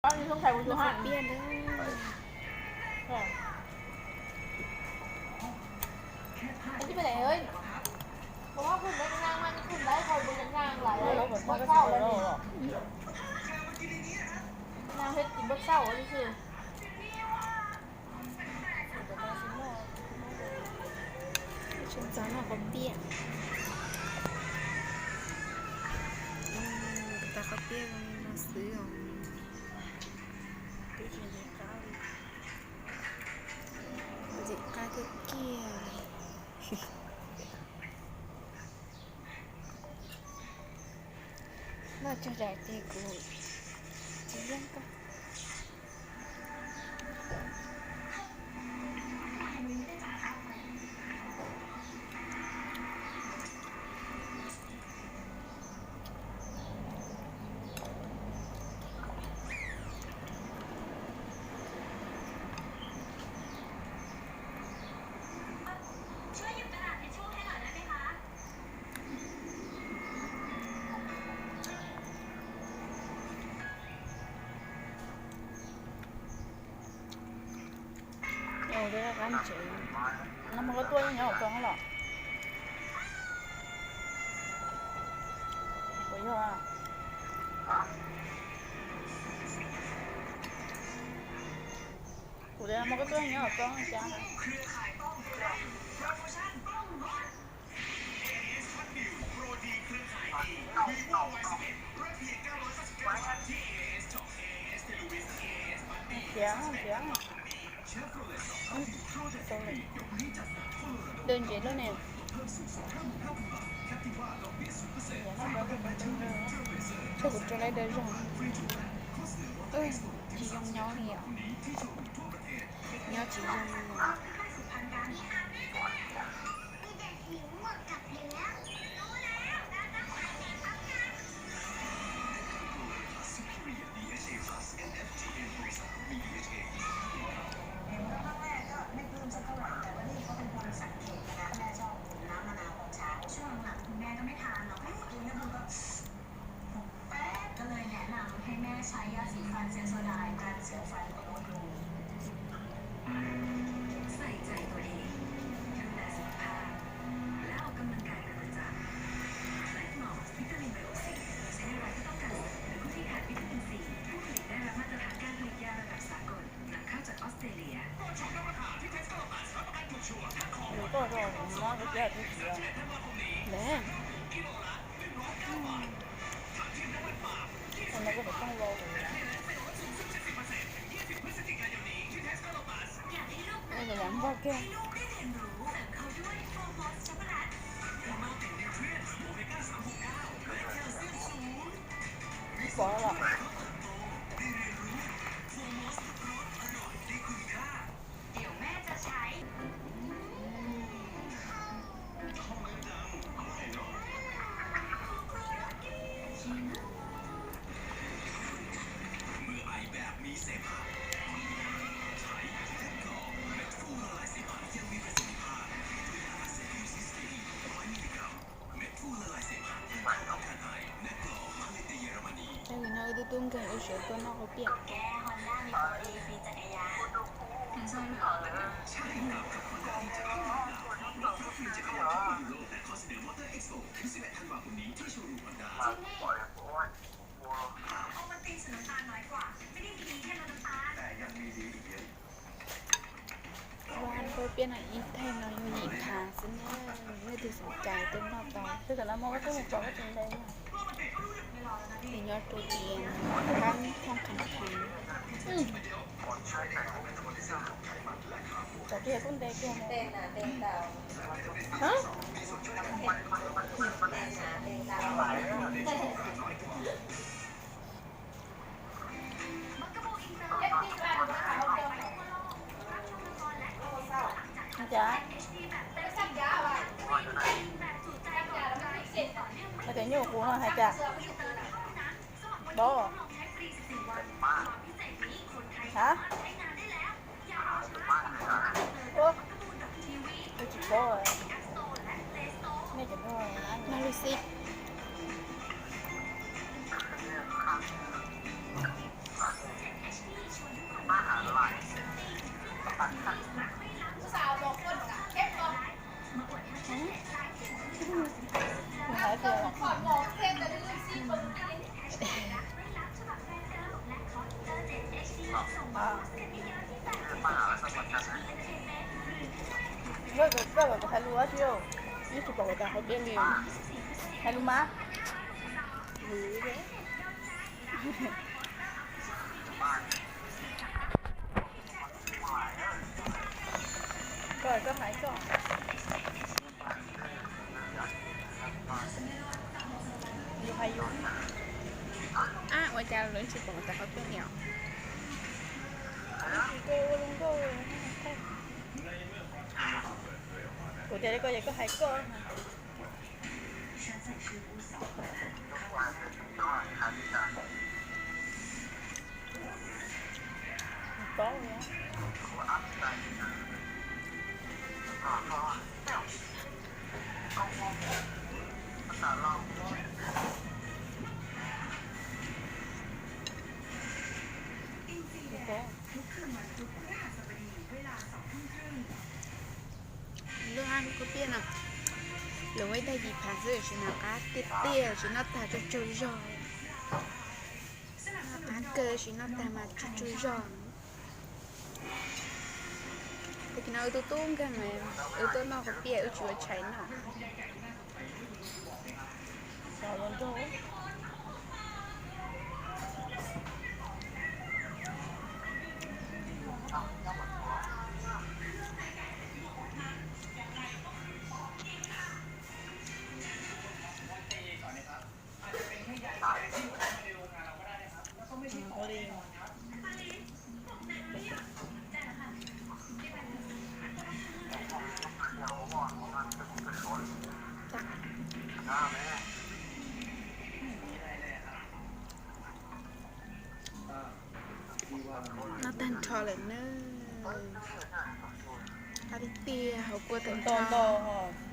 ตอนนี้ต้องใส่บุญทุก หั หั ด น เบี้ยเด้อ ที่ไปไหนเอ้ยเพราะว่าคุณได้งานมันคุณได้คอยบนงานหลายเลยเบิกเศร้าเลยงานเพชรกินเบิกเศร้าก็คือชนจ้าหน้าก็เบี้ยแต่เขาเบี้ยก็มีมาซื้อของดูเฉยๆก้าวจิกาก็เกี้ยน่าจะได้ตีกูจะยังก็เดี๋ยวกันเฉยน้ำมันก็ตัวยังไงออกตัวให้หรอโอ้ยว่ากูเดี๋ยวมันก็ตัวยังไงออกตัวให้จ้าเสียงเดินเจ็ดแล้วเนี่ยช่วยกูจะได้เดินยังchỉ dùng nhau nhiều nhau chỉ dùng nhauใช้ยาสีฟันเซนโซไดน์การเสียฟันของคุณใส่ใจตัวเองดูแลสุขภาพและออกกำลังกายเป็นประจำไลฟ์มอลส์วิตามินไบโอซีใช้ในรายที่ต้องการหรือผู้ที่ขาดวิตามินซีผู้ผลิตได้รับมาตรฐานการผลิตยาระดับสากลนำเข้าจากออสเตรเลียหนูก็รอหนูน้องก็แย่ที่เสียแม่อันนั้นก็ต้องรอไม่ได้ยังว่าแก่พอแล้วตุ้มกันเฉยๆก็นอกเขาเปียกแกฮอนด้ามีโปรดีฟรีจักรยานถึงโซนหรอใช่ครับกับฮอนด้าจักรยานรับฟรีจักรยานทั่วยุโรปและขอเสนอมอเตอร์เอ็กซ์โปถึง11 ธันวาคมนี้ที่โชว์รูมฮอนด้าจริงนี่เอามันตีสีน้ำตาลน้อยกว่าไม่ได้มีดีแค่ลดน้ำตาลแต่ยังมีดีอีกเยอะวันก็เปลี่ยนอีกแทนเราอยู่อีกทางซึ่งไม่ได้สนใจเต็มรอบตอน คือแต่ละมองก็ต้องบอกว่าจริงได้เป็นยอดตัวเองทั้งห้องขันขันแต่ที่คุณได้แค่เต้นนะเต้นดาวฮะเต้นนะเต้นดาวจ้าแต่จะอยู่กูหน่อยให้จ้าบ่ฮะโอ้ไม่จิบบ่ไม่จิบบ่มาลูซิ ก็还撸啊就一直搞的好别扭，还撸吗？撸的。ก็หายก่อนอยู่พายุ Ah, wajar lo sih pokoknya takut tuh ya. 我觉得個亦都係個講嘅。Lu ăn có biết nào? Lu ấy đây gì phá rơi chỉ nào cá tiết tia chỉ nó ta cho trôi giò. Cá cơ chỉ nó ta mà cho trôi giò. Thì cái nào tôi tung cái này, tôi nó có biết ở chùa cháy nào. Sao luôn thôi. Nó tan trò lại nơi. Cá tia, hậu cua tan To trò. to